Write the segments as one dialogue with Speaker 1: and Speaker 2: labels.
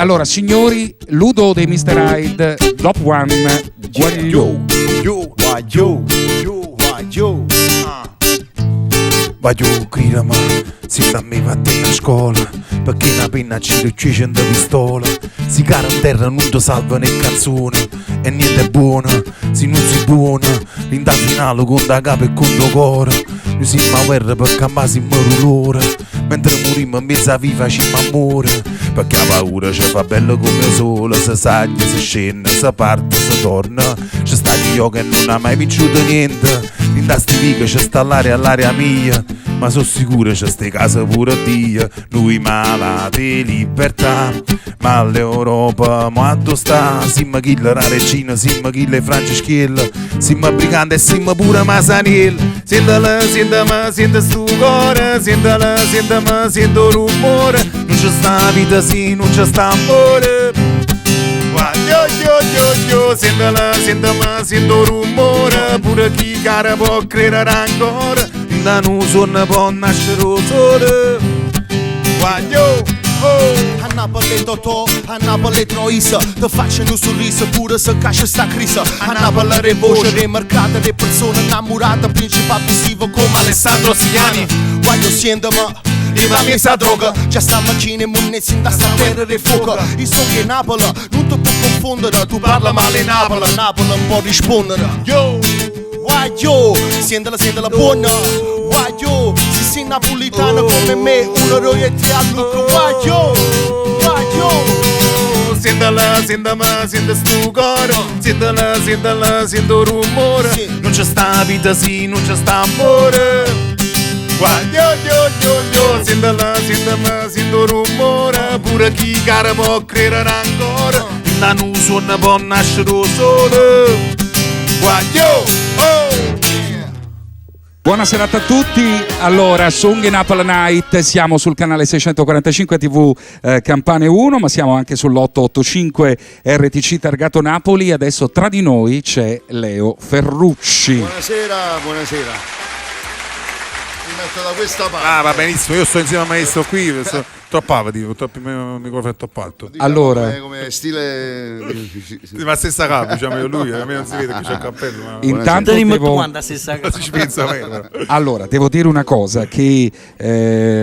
Speaker 1: Allora, signori, Ludo dei Mr. Hyde, Dop One, Guaglio.
Speaker 2: Voglio grida ma si sta mi va a scuola perché una penna ci uccide da pistola. Si cara in terra non ti salva né canzone e niente è buono, se non si buona l'inda finale con da capo e con da cuore. Noi siamo a guerra per cambiare si l'ora, mentre morimmo in mezzo a viva ci amore. Perché la paura ci fa bello come il sole, si saglia, si scende, si parte, si torna. Ci sta io che non ha mai vinciuto niente, in da sti viche ci sta all'aria mia. Ma sono sicuro c'è ste case pure Dio. Noi malati libertà, ma l'Europa ma dove sta? Siamo chi la regina, siamo chi le Franceschella, siamo briganti e siamo pure Masanel. Sentala, sentami, senta sto cuore, sentala, sentami, sento il rumore. Non c'è sta vita sì, non c'è sta amore. Sentala, sentami, sento il rumore. Pure chi cara può credere ancora, da non sono può nascere il sole.
Speaker 3: A Napoli Totò, a Napoli Troisa, ti faccio un sorriso pure se cascia sta crisi. A Napoli le voce dei mercati, le persone innamorate, principale abusivo come Alessandro Siani. Voglio sentire la mia droga, già stamattina in munezzi in sta terra di fuoco. Io so che Napoli non ti può confondere, tu parla male Napoli, Napoli non può rispondere. Yo, sentala buona. Yo, si sei napolitano come me, uno roiete a Luca. Yo,
Speaker 2: sentala, sentami, senta sto cuore. Sentala, sentala, sento il rumore. Non c'è sta vita sì, non c'è sta amore. Sentala, sentami, sento il rumore. Pure chi cara può credere ancora, da non suona può nascere il sole.
Speaker 1: Buona serata a tutti. Allora, Song in Apple Night, siamo sul canale 645 TV Campane 1, ma siamo anche sull'885 RTC Targato Napoli. Adesso tra di noi c'è Leo Ferrucci.
Speaker 4: Buonasera. Mi metto da questa parte.
Speaker 2: Ah, va benissimo, io sto insieme al maestro qui, troppo avati, troppo microfono troppo alto.
Speaker 4: Diciamo
Speaker 1: allora,
Speaker 4: come stile
Speaker 2: Ma stessa capo, diciamo io lui, a me non si vede che c'è il cappello. Ma...
Speaker 1: intanto devo...
Speaker 2: ci pensa a me.
Speaker 1: Allora, devo dire una cosa, che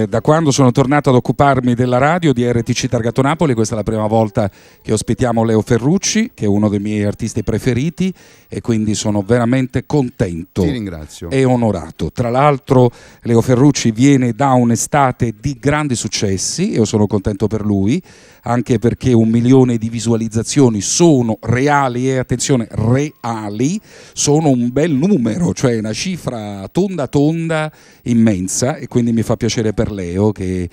Speaker 1: da quando sono tornato ad occuparmi della radio di RTC Targato Napoli, questa è la prima volta che ospitiamo Leo Ferrucci, che è uno dei miei artisti preferiti, e quindi sono veramente contento.
Speaker 4: Ti ringrazio.
Speaker 1: E onorato. Tra l'altro Leo Ferrucci viene da un'estate di grandi successi. Io sono contento per lui, anche perché 1 milione di visualizzazioni sono reali e attenzione, reali, sono un bel numero, cioè una cifra tonda immensa, e quindi mi fa piacere per Leo che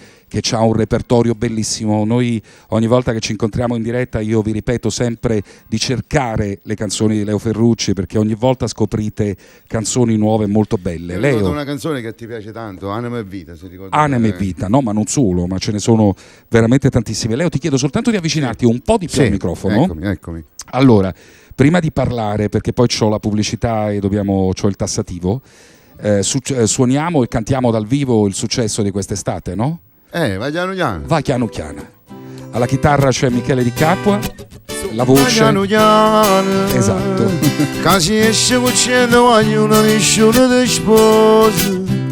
Speaker 1: ha un repertorio bellissimo. Noi ogni volta che ci incontriamo in diretta io vi ripeto sempre di cercare le canzoni di Leo Ferrucci, perché ogni volta scoprite canzoni nuove molto belle.
Speaker 4: Leo, una canzone che ti piace tanto, Anima e Vita, se ricordi.
Speaker 1: Anima e Vita, no, ma non solo, ma ce ne sono veramente tantissime. Leo, ti chiedo soltanto di avvicinarti un po' di più al microfono.
Speaker 4: Eccomi.
Speaker 1: Allora, prima di parlare, perché poi c'ho la pubblicità e c'ho il tassativo, suoniamo e cantiamo dal vivo il successo di quest'estate, no?
Speaker 4: Vai piano piano.
Speaker 1: Va piano piano. Alla chitarra c'è Michele Di Capua, la voce.
Speaker 4: Piano piano.
Speaker 1: Esatto.
Speaker 4: Che si esce con cento vogliono nessuno ti sposa.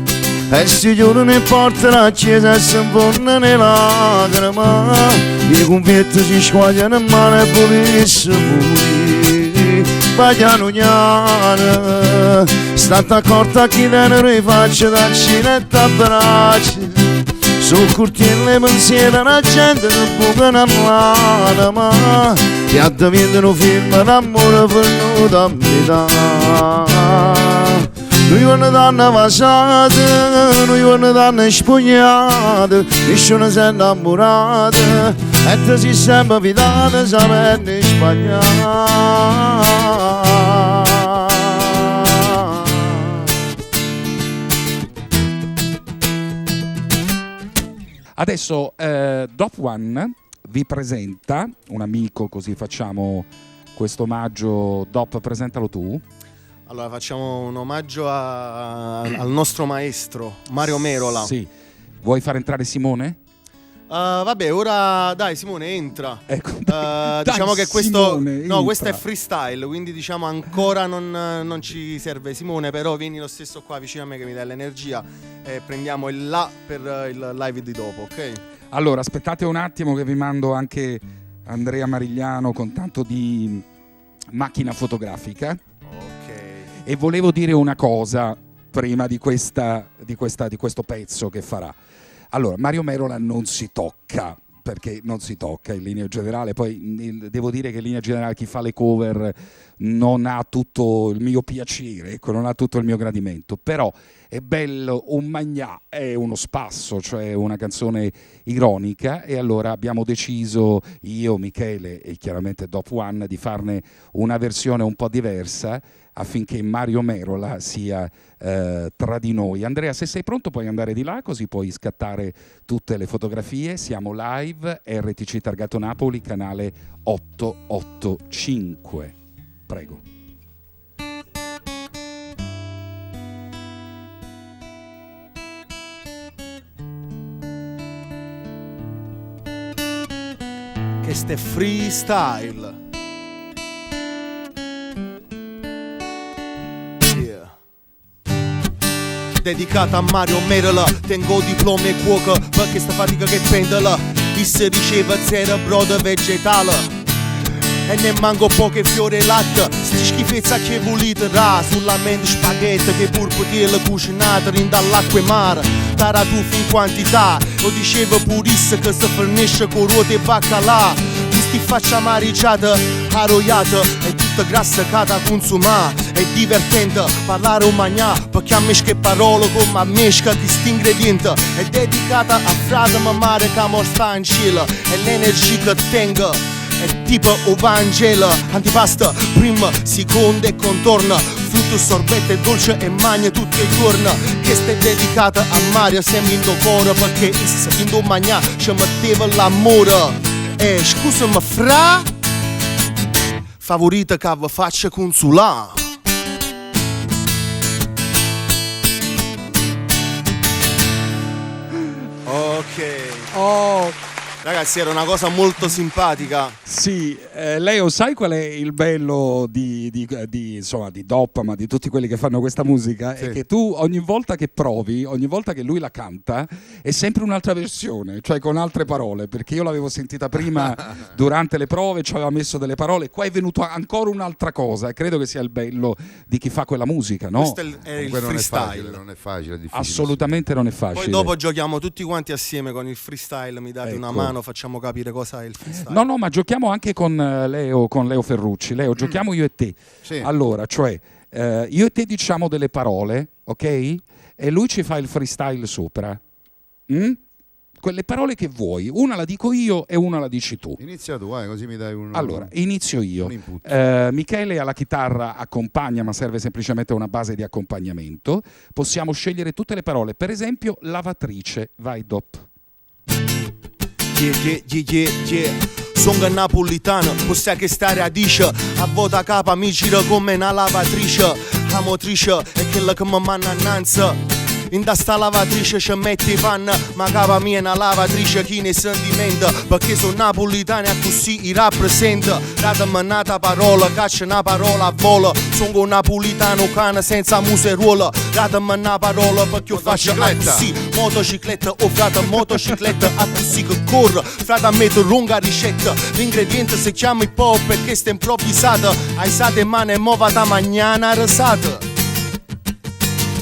Speaker 4: E si chiudono e portano a chiesa e si infondono nelle lacrime. I confetti si squagliano in mano e poi si pure. Va piano piano. State accorta a chi tenere faccia da cinetta a braccia. Sul cortile pensiero la gente non può l'anima, e addivengono un film d'amore venuto a metà. Noi una donna vasata, noi una donna spogliata, nessuno si è innamorata, e ti si sempre fidata, sapendo sbagliare.
Speaker 1: Adesso Dop One vi presenta un amico, così facciamo questo omaggio. Dop, presentalo tu.
Speaker 3: Allora facciamo un omaggio al nostro maestro Mario Merola.
Speaker 1: Sì. Vuoi far entrare Simone?
Speaker 3: Vabbè, ora dai Simone entra.
Speaker 1: Ecco,
Speaker 3: Diciamo che questo
Speaker 1: Simone,
Speaker 3: questo è
Speaker 1: entra.
Speaker 3: freestyle, quindi diciamo ancora non ci serve Simone, però vieni lo stesso qua vicino a me che mi dai l'energia e prendiamo il là per il live di dopo, ok?
Speaker 1: Allora, aspettate un attimo che vi mando anche Andrea Marigliano con tanto di macchina fotografica.
Speaker 3: Ok.
Speaker 1: E volevo dire una cosa prima di questo pezzo che farà. Allora, Mario Merola non si tocca, perché non si tocca in linea generale, poi devo dire che in linea generale chi fa le cover non ha tutto il mio piacere, ecco, non ha tutto il mio gradimento, però è bello un magnà, è uno spasso, cioè una canzone ironica, e allora abbiamo deciso, io, Michele e chiaramente Dop One, di farne una versione un po' diversa affinché Mario Merola sia tra di noi. Andrea, se sei pronto puoi andare di là, così puoi scattare tutte le fotografie. Siamo live, RTC Targato Napoli, canale 885. Prego.
Speaker 3: Che ste freestyle. Dedicata a Mario Merola, tengo diploma e cuoco perché sta fatica che pendola. Chi si riceve zero brodo vegetale e ne manco poche fiore e latte. Sti schifezza che volete ra sulla mente spaghetti che pur poterle cucinate rinda all'acqua e mare. Taratufi in quantità, lo dicevo purisse che si fornisce con ruote e baccalà. Questi faccia mariciata, arroiata e tutta grassa che da consumare. È divertente parlare o magnà perché a me che parole come a mesca di sti ingredienti. È dedicata a frate mamare che mo sta in cielo e l'energia che tengo è tipo o Vangelo. Antipasta, prima, seconda e contorno, frutto, sorbetto e dolce e magna tutti i giorni. Questa è dedicata a Mario sempre in do cuore perché in do magnà ci metteva l'amore. Scusami fra favorita che vi faccio consulà. Ok.
Speaker 1: Oh,
Speaker 3: Ragazzi, era una cosa molto simpatica.
Speaker 1: sì, Leo, sai qual è il bello di Doppa, ma di tutti quelli che fanno questa musica?
Speaker 2: Sì.
Speaker 1: È che tu ogni volta che provi, ogni volta che lui la canta, è sempre un'altra versione, cioè con altre parole, perché io l'avevo sentita prima durante le prove, ci aveva messo delle parole, qua è venuto ancora un'altra cosa, e credo che sia il bello di chi fa quella musica, no?
Speaker 3: Questo è il freestyle.
Speaker 2: Non è facile, è difficile.
Speaker 1: Assolutamente non è facile.
Speaker 3: Poi dopo giochiamo tutti quanti assieme con il freestyle, mi date una
Speaker 1: Ecco.
Speaker 3: mano, facciamo capire cosa è il freestyle.
Speaker 1: No, ma giochiamo anche con Leo Ferrucci. Leo, giochiamo io e te.
Speaker 2: Sì.
Speaker 1: Allora, cioè, io e te diciamo delle parole, ok? E lui ci fa il freestyle sopra. Quelle parole che vuoi. Una la dico io e una la dici tu.
Speaker 2: Inizia tu, così mi dai un...
Speaker 1: Allora, inizio io.
Speaker 2: un input.
Speaker 1: Michele alla chitarra accompagna, ma serve semplicemente una base di accompagnamento. Possiamo scegliere tutte le parole. Per esempio, lavatrice. Vai, Dop.
Speaker 3: Yeah. Sono napolitano, possiamo che stare a dice. A vota capa mi gira come una lavatrice. La motrice è quella che mi manna annanza. In da sta lavatrice ci metti panna, ma capa mia è una lavatrice chi ne sentimenta. Perché sono napolitano e così i rappresenta. Datemi un'altra parola, caccia una parola a volo. Sono un napolitano cane senza museruola. Datemi una parola perché io faccio così. Motocicletta, oh frate, motocicletta, a così che corre. Frate, metto lunga ricetta. L'ingrediente si chiama hip hop perché sta improvvisata. Hai sate mani e mova da magnana rasata.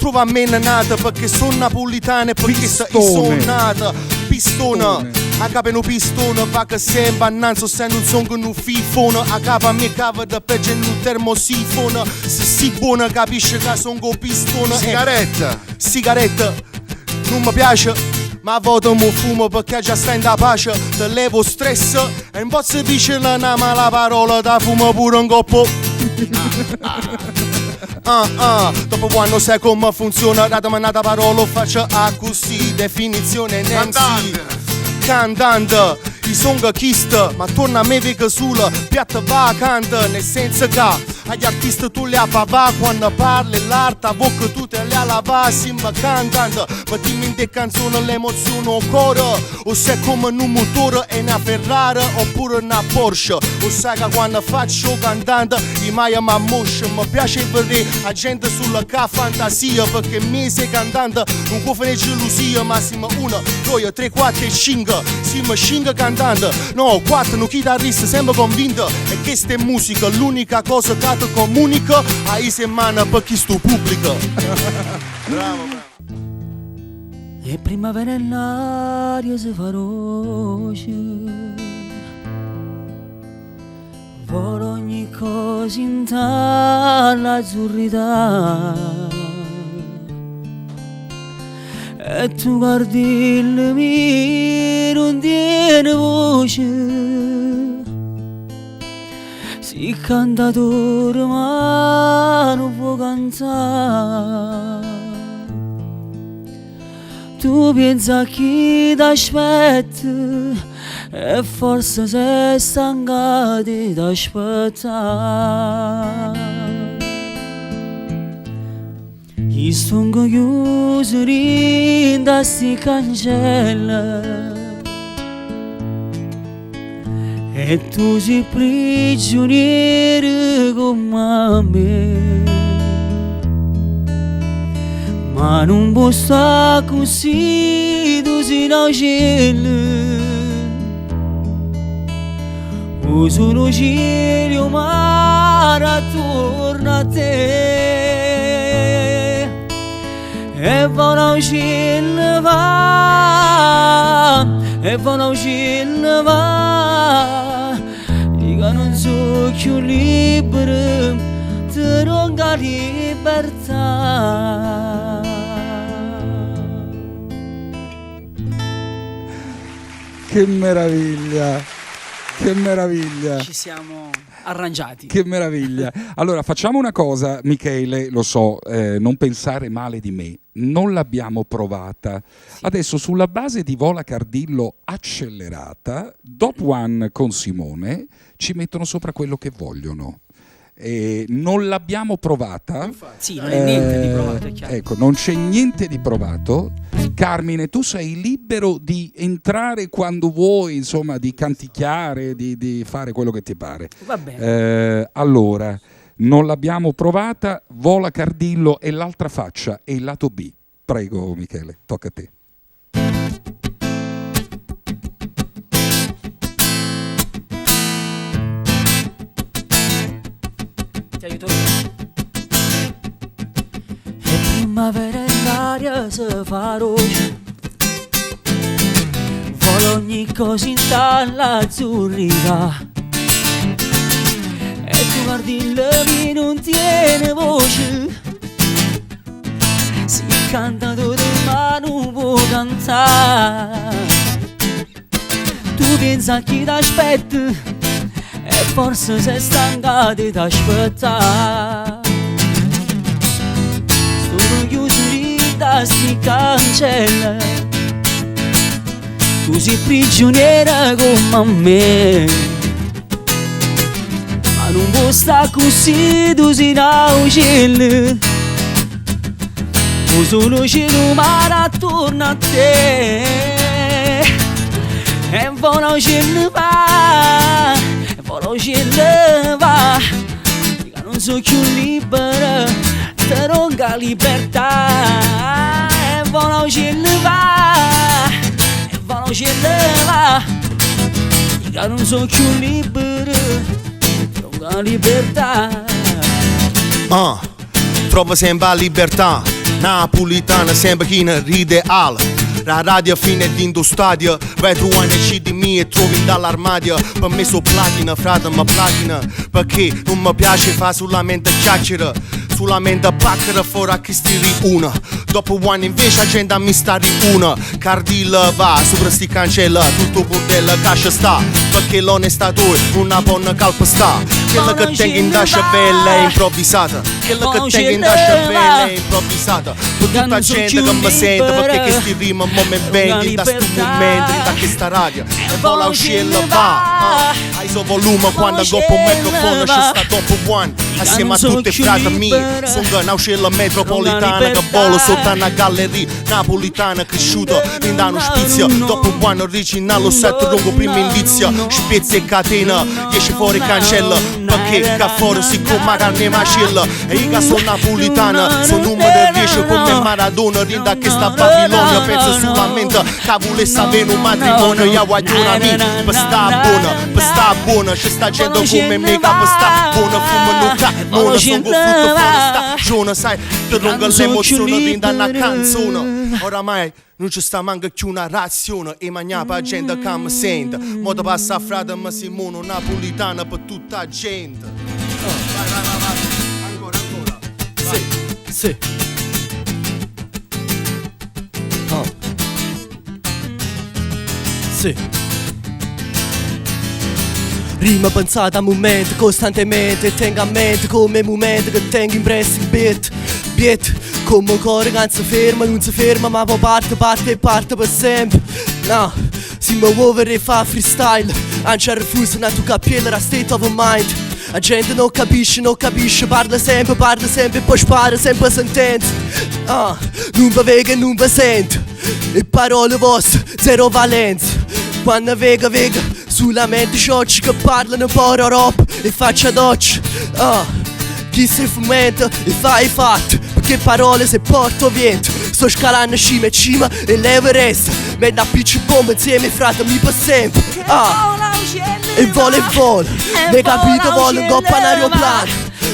Speaker 3: Trova a me nata perché sono napolitana e perché sono nata. Pistona, a capo no pistone, va che sembra annanzo se non sono con un fifone. A capo a me cava da peggio in un termosifone. Se si buona capisce che sono con pistone. Sigaretta, non mi piace, ma a volte mi fumo perché già sta in da pace. Te levo stress e non posso dire una mala parola, da fumo pure un coppo. Dopo quando sai come funziona, datemi un'altra parola, faccio a così, definizione Nancy. Cantante, i song chist, ma torna a me vega sulla piatta vacante, nel senso che agli artisti tu li appava quando parli l'arte, a bocca tu te li alla base ma cantando, ma dimmi in te canzone l'emozione o cuore, o se come un motore è una Ferrari oppure una Porsche, o sai che quando faccio cantante i mai mi ammoscia, mi piace vedere la gente sulla fantasia, perché me sei cantante non può fare gelosia, ma siamo 1, 2, 3, 4 e 5, siamo 5 cantanti, no 4 non chitarristi, sempre convinto, e questa è musica, l'unica cosa che ti comunica, hai semana per chi sto pubblico. Bravo.
Speaker 5: E primavera l'aria si fa roce, vola ogni cosa in dall'azzurrità, e tu guardi il mio non tiene voce, si cantatore ma non può cantare. Tu pensa chi t'aspetta e forse sei stanca di aspettare. Gli stongo chiusi in sti cancella e tu sei prigioniero come me, ma non può stare così, tu sei un cielo, sono cielo mare attorno a te, e vola un cielo va, e vola un cielo va, dica non so più libero, ti ronga libertà.
Speaker 1: Che meraviglia, che meraviglia.
Speaker 5: Ci siamo arrangiati.
Speaker 1: Che meraviglia. Allora facciamo una cosa, Michele, lo so, non pensare male di me, non l'abbiamo provata. Adesso sulla base di Vola Cardillo accelerata, Top One con Simone ci mettono sopra quello che vogliono. Non l'abbiamo provata.
Speaker 5: Sì, non è niente di provato, è chiaro.
Speaker 1: Ecco, non c'è niente di provato. Carmine, tu sei libero di entrare quando vuoi, insomma, di canticchiare, di fare quello che ti pare.
Speaker 5: Va bene.
Speaker 1: Allora, non l'abbiamo provata, Vola Cardillo e l'altra faccia e il lato B. Prego, Michele, tocca a te.
Speaker 5: Ti aiuto io. E primavera e l'aria si fa roce, vola ogni cosa in dall'azzurrità, e tu guardi il mio non tiene voce, si canta tutto ma non può cantare. Tu pensa a chi t'aspetta e forse sei stanca di aspettare. Sono chiusi da sti cancella, tu sei prigioniera come me, ma non può stare così, tu sei un cielo, tu sono cielo mare attorno a te, e vola un cielo va, vola un cielo va, dica non so più libera, ti ronga libertà, e vola un cielo va, e vola un cielo va, dica non so più libera, ti ronga libertà.
Speaker 3: Trova sempre la libertà, napolitana sempre chi ne ride al. La radio fine d'indo stadio, vai trovare CD mie e trovi dall'armadio. Per me so platina, frate, ma platina, perché non mi piace fare solamente chiacchiere, solamente pacchera fuori a chi stiri una. Dopo un anno invece la gente mi sta di una. Cardillo va, sopra sti cancella, tutto bordello cascia sta, perché l'onestà tua non può calpestare. Quella che tengo in tascia bella è improvvisata, quella che tengo in tascia bella è improvvisata. Per tutta la gente che mi sente, perché che sti rima mo me vendi da stu momenti, da questa radio. E vola uscire va, hai so volume quando dopo un microfono ci sta dopo one. assieme a tutti i frati miei. Sono una uccella metropolitana che volo sotto una galleria napolitana cresciuta in danno spizia. Dopo un buon originale set lungo prima indizia, spezia e catena, esce fuori cancella, perché qua fuori si come carne macella. E io che sono napolitana, sono numero 10 come Maradona, rinda che sta a Babilonia, penso solamente che volesse avere un matrimonio. Io voglio una mia, per sta buona, c'è sta gente come me che per sta buona, fumano cannone, sono con frutto fuori stagione, sai, ti lungo l'emozione rinda una canzone. Oramai non ci sta manca più una razione e magna per gente che mi sente. Modo passa a frate ma Simone napolitana per tutta la gente. Vai. Ancora.
Speaker 6: Sì. Sì. Rima pensata a momento costantemente, tengo a mente come momento che tengo impressi in beat, come un cuore che non si ferma ma poi parte per sempre. No, si muove e fa freestyle, anche a refuso una tua capella, state of mind. La gente non capisce, parla sempre e poi spara sempre sentenze. Non vi vega e non vi sento, e parole vostre zero valenza. Quando vega sulla mente sciocchi che parlano poi roba e faccia doccia. Chi si fomenta e fa i fatti, perché parole se porto vento. Sto scalando cima e l'Everest, me da picci bomba insieme frate mi per sempre. E vola, ne capito vola in coppa un aeroplano.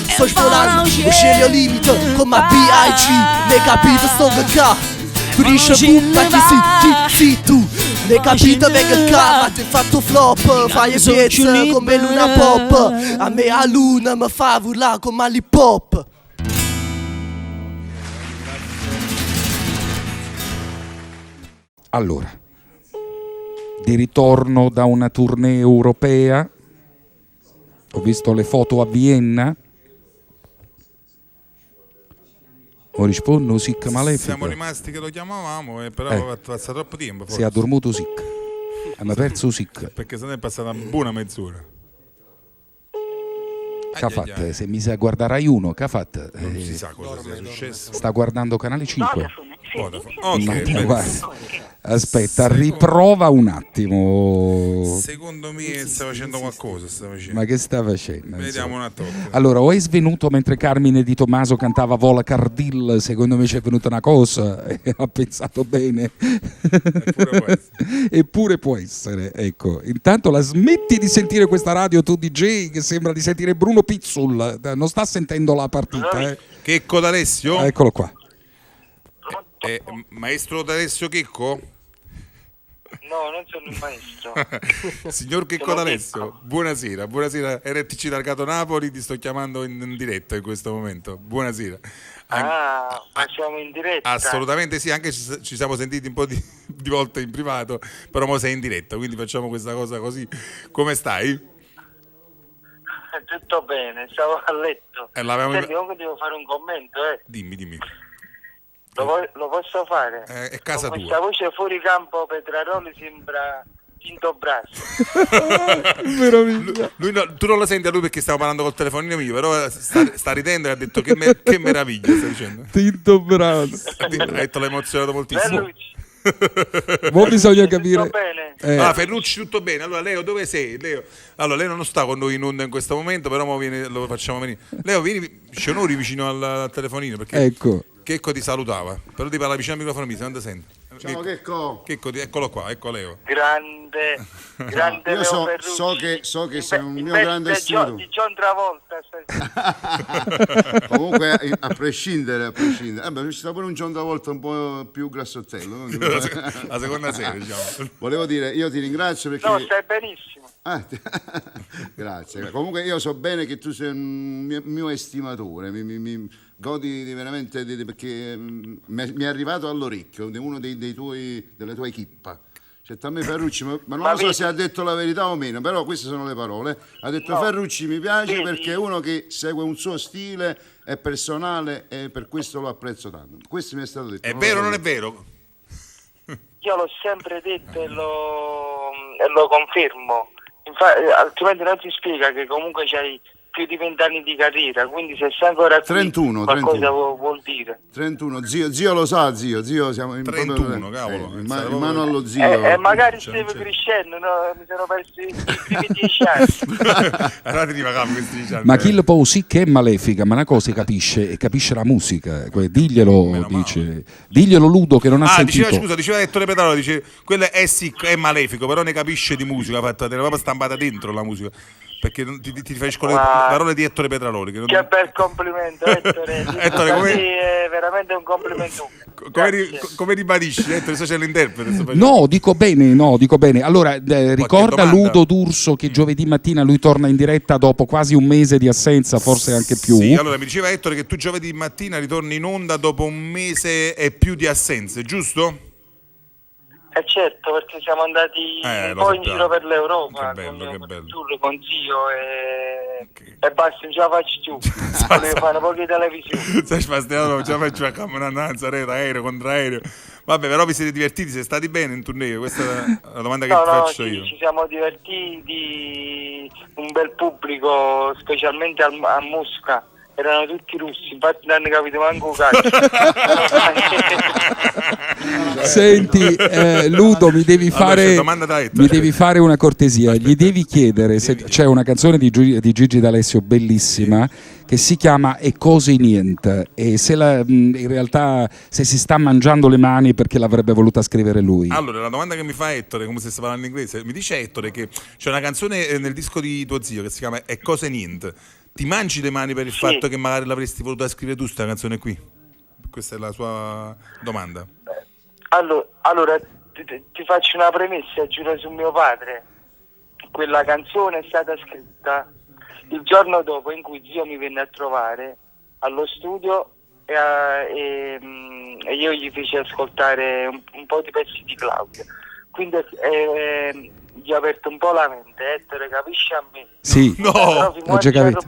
Speaker 6: Sto svolando, uscire il limite come B.I.G. Ne capito sto qua. Pulisce butta chi sì tu. Ne capito venga qua, ma ti fatto flop. Fai e piezza come Luna Pop. A me a Luna mi fa urlare come l'hip hop.
Speaker 1: Allora, di ritorno da una tournée europea, ho visto le foto a Vienna. O rispondo sic malefico.
Speaker 7: Siamo rimasti che lo chiamavamo, però è passato troppo tempo. Forse.
Speaker 1: Si è addormuto sic. Hanno perso sic.
Speaker 7: Perché se ne è passata una buona mezz'ora.
Speaker 1: Che ha fatto? Se mi sa guardare Rai 1, che ha fatto?
Speaker 7: Non si sa cosa sia successo.
Speaker 1: Sta guardando Canale 5.
Speaker 7: Ok,
Speaker 1: guarda. Aspetta, riprova un attimo.
Speaker 7: Secondo me sta facendo qualcosa.
Speaker 1: Ma che sta facendo?
Speaker 7: Vediamo un attimo.
Speaker 1: Allora, o è svenuto mentre Carmine Di Tommaso cantava Vola Cardil, secondo me c'è venuta una cosa e ha pensato bene. Eppure può essere, ecco. Intanto la smetti di sentire questa radio, tu DJ, che sembra di sentire Bruno Pizzul, non sta sentendo la partita.
Speaker 7: Checco d'Alessio?
Speaker 1: Eccolo qua.
Speaker 7: Maestro d'Alessio Checco?
Speaker 8: No, non sono il maestro.
Speaker 7: Signor Checco d'Alessio, buonasera. RTC Targato Napoli, ti sto chiamando in diretta in questo momento. Buonasera.
Speaker 8: Siamo in diretta?
Speaker 7: Assolutamente sì, anche ci siamo sentiti un po' di volte in privato, però mo sei in diretta, quindi facciamo questa cosa così. Come stai?
Speaker 8: Tutto bene, stavo a letto. Senti, comunque devo fare un commento,
Speaker 7: Dimmi.
Speaker 8: Lo posso fare?
Speaker 7: È casa tua.
Speaker 8: Questa voce fuori campo Petraroli sembra Tinto Brasso.
Speaker 1: Meraviglia.
Speaker 7: Tu non lo senti a lui perché stavo parlando col telefonino mio, però sta ridendo e ha detto che meraviglia stai dicendo.
Speaker 1: Tinto Brasso.
Speaker 7: Ha detto, l'ha emozionato moltissimo.
Speaker 1: Ora bisogna capire.
Speaker 8: Tutto bene?
Speaker 7: Ferrucci, tutto bene. Allora Leo, dove sei? Leo. Allora Leo non sta con noi in onda in questo momento, però lo facciamo venire. Leo, vieni, ci onori vicino al telefonino perché
Speaker 1: Ecco.
Speaker 7: Checco ti salutava, però ti parla vicino al microfono, non ti sente.
Speaker 4: Ciao Checco.
Speaker 7: Checco, eccolo qua, ecco Leo.
Speaker 8: Grande
Speaker 4: Io
Speaker 8: Leo Ferrucci.
Speaker 4: so che sei un mio grande estimatore.
Speaker 8: Di John Travolta.
Speaker 4: Comunque a prescindere. Ci sta pure un John Travolta un po' più grassottello, no?
Speaker 7: La seconda serie, diciamo.
Speaker 4: Volevo dire, io ti ringrazio perché...
Speaker 8: No, stai benissimo.
Speaker 4: Grazie. Comunque io so bene che tu sei un mio estimatore, mi godi veramente perché mi è arrivato all'orecchio uno delle tue equippa. Cioè, a me Ferrucci, ma non so se ha detto la verità o meno, però queste sono le parole. Ha detto no. Ferrucci mi piace perché è uno che segue un suo stile, è personale e per questo lo apprezzo tanto. Questo mi è stato detto.
Speaker 7: È vero o non è vero?
Speaker 8: Io l'ho sempre detto e lo confermo. Infatti, altrimenti non si spiega che comunque c'hai più di 20 anni di carriera, quindi se sei ancora qui
Speaker 4: 31,
Speaker 8: qualcosa
Speaker 4: 31.
Speaker 8: vuol dire.
Speaker 4: 31, zio lo sa, zio siamo in
Speaker 7: 31, cavolo.
Speaker 4: in mano allo zio.
Speaker 8: E magari stai crescendo, no? Mi sono persi i primi 10 anni.
Speaker 7: Allora ti divagavo questi 10 anni.
Speaker 1: Ma chi lo può sì che è malefica, ma una cosa capisce e capisce la musica. Diglielo, dice. Diglielo Ludo che non ha sentito.
Speaker 7: Diceva Ettore Petrarolo, dice quello è sì, è malefico, però ne capisce di musica, fatta proprio stampata dentro la musica. Perché ti fai scorrere le parole di Ettore Petralori. Che
Speaker 8: bel complimento, Ettore.
Speaker 7: Ettore,
Speaker 8: è veramente un complimento.
Speaker 7: Come ribadisci, Ettore? Se c'è l'interprete.
Speaker 1: No, dico bene. Allora, ricorda Ludo D'Urso che giovedì mattina lui torna in diretta dopo quasi un mese di assenza, forse anche più.
Speaker 7: Sì, allora mi diceva Ettore che tu giovedì mattina ritorni in onda dopo un mese e più di assenze, giusto?
Speaker 8: Certo, perché siamo andati poi in giro per l'Europa
Speaker 7: che bello.
Speaker 8: con zio e basta, non ce la faccio più. Volevo fare poche televisioni.
Speaker 7: Sai, non ce la faccio a camminanza, aereo, contraereo. Vabbè, però vi siete divertiti, siete stati bene in tournée? Questa è la domanda che ti faccio io.
Speaker 8: Ci siamo divertiti, un bel pubblico, specialmente a Mosca. Erano tutti russi, infatti non hanno capito manco calcio.
Speaker 1: Senti, Ludo, mi devi fare una cortesia. Gli devi chiedere se c'è una canzone di Gigi D'Alessio bellissima che si chiama E cose niente, e se in realtà se si sta mangiando le mani perché l'avrebbe voluta scrivere lui.
Speaker 7: Allora, la domanda che mi fa Ettore, come se stesse parlando inglese, mi dice Ettore che c'è una canzone nel disco di tuo zio che si chiama E cose niente. Ti mangi le mani per il fatto che magari l'avresti voluta scrivere tu sta canzone qui? Questa è la sua domanda.
Speaker 8: Allora ti faccio una premessa, giuro su mio padre. Quella canzone è stata scritta il giorno dopo in cui zio mi venne a trovare allo studio e io gli feci ascoltare un po' di pezzi di Claudio. Quindi gli ho aperto un po' la mente, Ettore, capisci a me?
Speaker 1: Sì,
Speaker 7: no,
Speaker 1: ho già capito.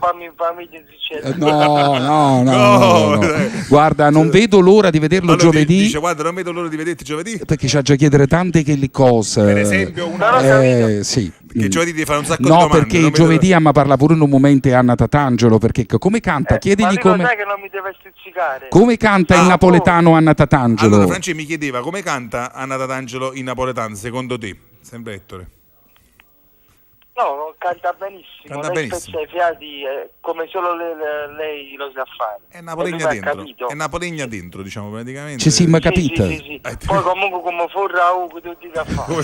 Speaker 1: No. Guarda, non vedo l'ora di vederlo giovedì.
Speaker 7: Dice, guarda, non vedo l'ora di vederti giovedì.
Speaker 1: Perché c'ha già chiedere tante cose.
Speaker 7: Per esempio, una
Speaker 1: sì.
Speaker 7: Che giovedì devi fare un sacco di
Speaker 1: domande.
Speaker 7: domande.
Speaker 1: No, perché giovedì ma parla pure in un momento Anna Tatangelo, perché come canta? Chiedigli come.
Speaker 8: Sai che non mi deve stizzicare.
Speaker 1: Come canta in napoletano Anna Tatangelo?
Speaker 7: Allora, Franci mi chiedeva come canta Anna Tatangelo in napoletano, secondo te? Sempre Ettore.
Speaker 8: No, canta benissimo. Lei spezza i fiati come solo lei lo sa fare.
Speaker 7: È napolegna dentro, diciamo praticamente.
Speaker 1: Ci siamo capito.
Speaker 8: Sì. Poi comunque come forra tutti da fare.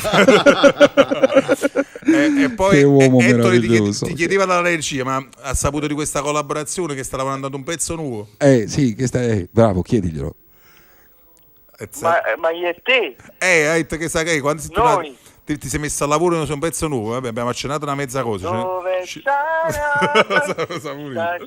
Speaker 7: E poi
Speaker 1: che uomo
Speaker 7: Ettore
Speaker 1: meraviglioso.
Speaker 7: ti chiedeva l'allergia, ma ha saputo di questa collaborazione che sta lavorando ad un pezzo nuovo?
Speaker 1: Sì, bravo, chiediglielo.
Speaker 8: Ma io e te?
Speaker 7: Che sai che quando
Speaker 8: noi
Speaker 7: ti sei messo a lavoro su un pezzo nuovo, vabbè, abbiamo accennato una mezza cosa.
Speaker 8: Dove sarà stasera?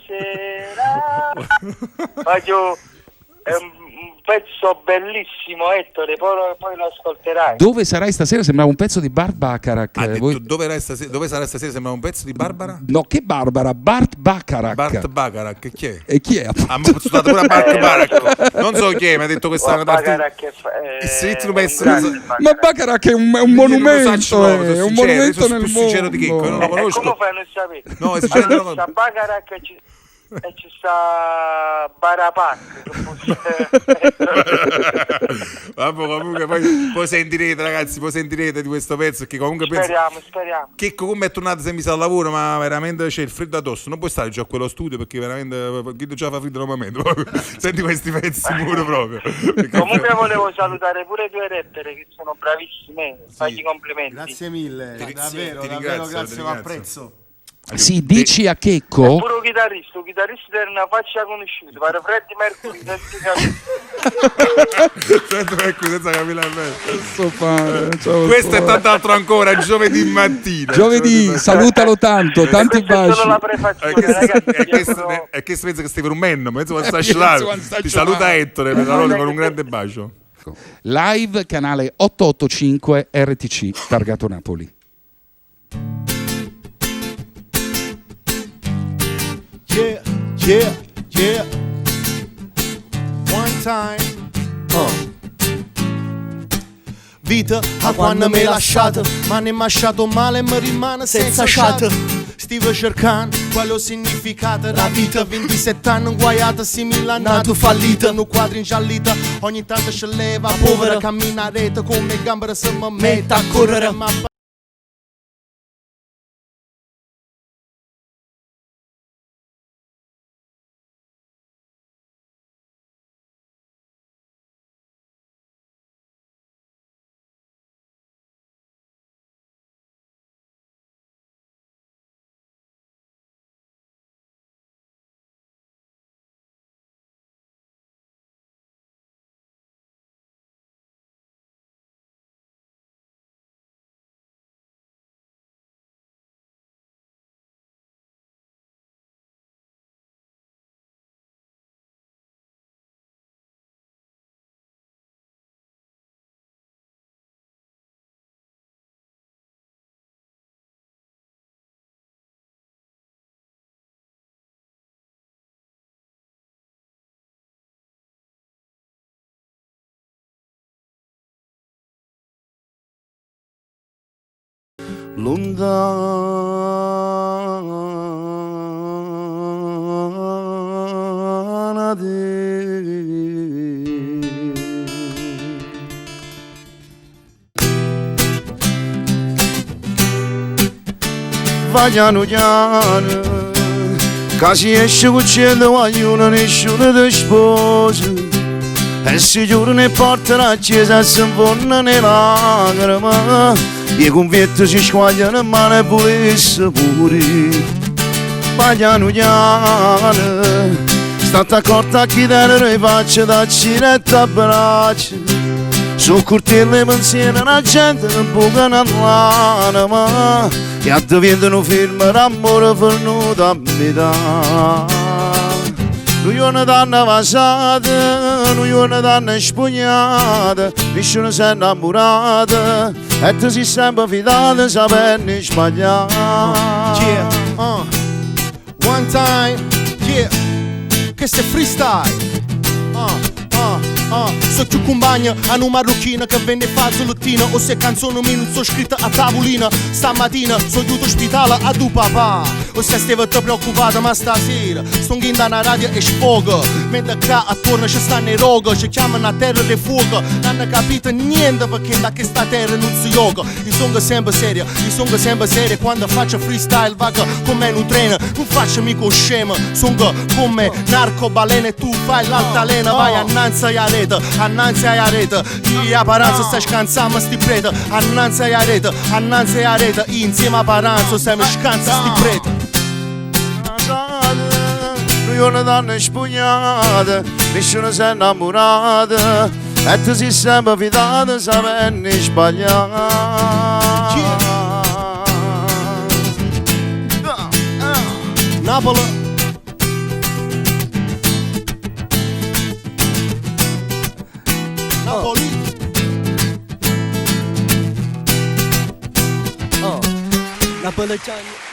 Speaker 8: È un pezzo bellissimo, Ettore, poi lo ascolterai.
Speaker 1: Dove sarai stasera? Sembrava un pezzo di Bart Bacharach.
Speaker 7: Dove sarà stasera? Sembrava un pezzo di Barbara?
Speaker 1: No, che Barbara? Bart Bacharach.
Speaker 7: Bart Bacharach, chi è?
Speaker 1: E chi è?
Speaker 7: Ha studiato pure a Bart Bacharach. Non so chi è, mi ha detto questa
Speaker 8: Bacharach
Speaker 1: ma Bacharach è un monumento, è un monumento nel mondo.
Speaker 7: Sincero di che, non lo conosco.
Speaker 8: Come fai a non sapere?
Speaker 7: No, è sincero.
Speaker 8: Bacharach e ci sta Barapac.
Speaker 7: Vabbè, comunque poi sentirete, ragazzi, di questo pezzo che comunque
Speaker 8: speriamo.
Speaker 7: Che come è tornato se mi sa al lavoro, ma veramente c'è il freddo addosso. Non puoi stare già a quello studio perché veramente chi già fa freddo normalmente. Senti questi pezzi pure proprio.
Speaker 8: Comunque volevo salutare pure due rapper che sono bravissimi. Fagli complimenti.
Speaker 4: Grazie mille, davvero, grazie, lo apprezzo.
Speaker 1: Sì, dici a Checco?
Speaker 8: È pure un chitarrista era una faccia conosciuta, pare Freddie Mercury
Speaker 7: senza capire questo è tant'altro ancora, giovedì mattina.
Speaker 1: Giovedì, salutalo tanto, tanti baci.
Speaker 8: Solo la prefazione, ragazzi.
Speaker 7: È che pensa che stai per un menno, ti saluta Ettore con un grande bacio.
Speaker 1: Live canale 885 RTC Targato Napoli.
Speaker 2: Yeah. One time. Vita, a quando mi lasciate, ma ne lasciato male e mi rimane senza chat.
Speaker 3: Stavo cercando quale ho significato la vita. 27 anni inguaiata, simile a nato fallita. Un quadro ingiallita, ogni tanto si leva povera. Cammina a rete come gambera se mi mette a correre.
Speaker 4: Lontana te. Va piano piano, che si esce con cielo vogliono nessuno ti sposa. E si giurano e portano a chiesa e si infondono nelle lacrime. I convietti si squagliano in mano e volesse pure. Ma piano piano, state accorta a chiedere le facce da ciretta a braccia. Su cortile pensiero la gente non può l'anima. Che a te vedono fermo l'amore fornuto a metà. Lui una donna vasata, lui una donna spugnata, nessuno si è innamorata e tu sei sempre fidata sapendo sbagliare.
Speaker 3: Yeah, one time, yeah, questo è freestyle. So più compagna a una marocchina che venne falso luttina. O se canzone mi non so scritta a tavolina. Stamattina so aiuto ospitale a tu papà. O se stava te preoccupata ma stasera sto in una radio e sfoga. Mentre qua attorno ci stanno i roghi, ci chiamano a terra le fuoco. Non hanno capito niente perché da questa terra non si gioca. Io sono sempre serio, quando faccio freestyle vaga come un treno. Non faccio mica scema, sono come narcobalene. Tu fai l'altalena, vai annanzi a rete, io a Paranzo stai scansando sti prete. Annanzi a rete, insieme a Paranzo stai mi scansa sti prete.
Speaker 4: Lui una donna spugnata, nessuno si è innamorata e tu sei sempre fidata sapendo sbagliare.
Speaker 3: Napoli.
Speaker 6: Napoletani.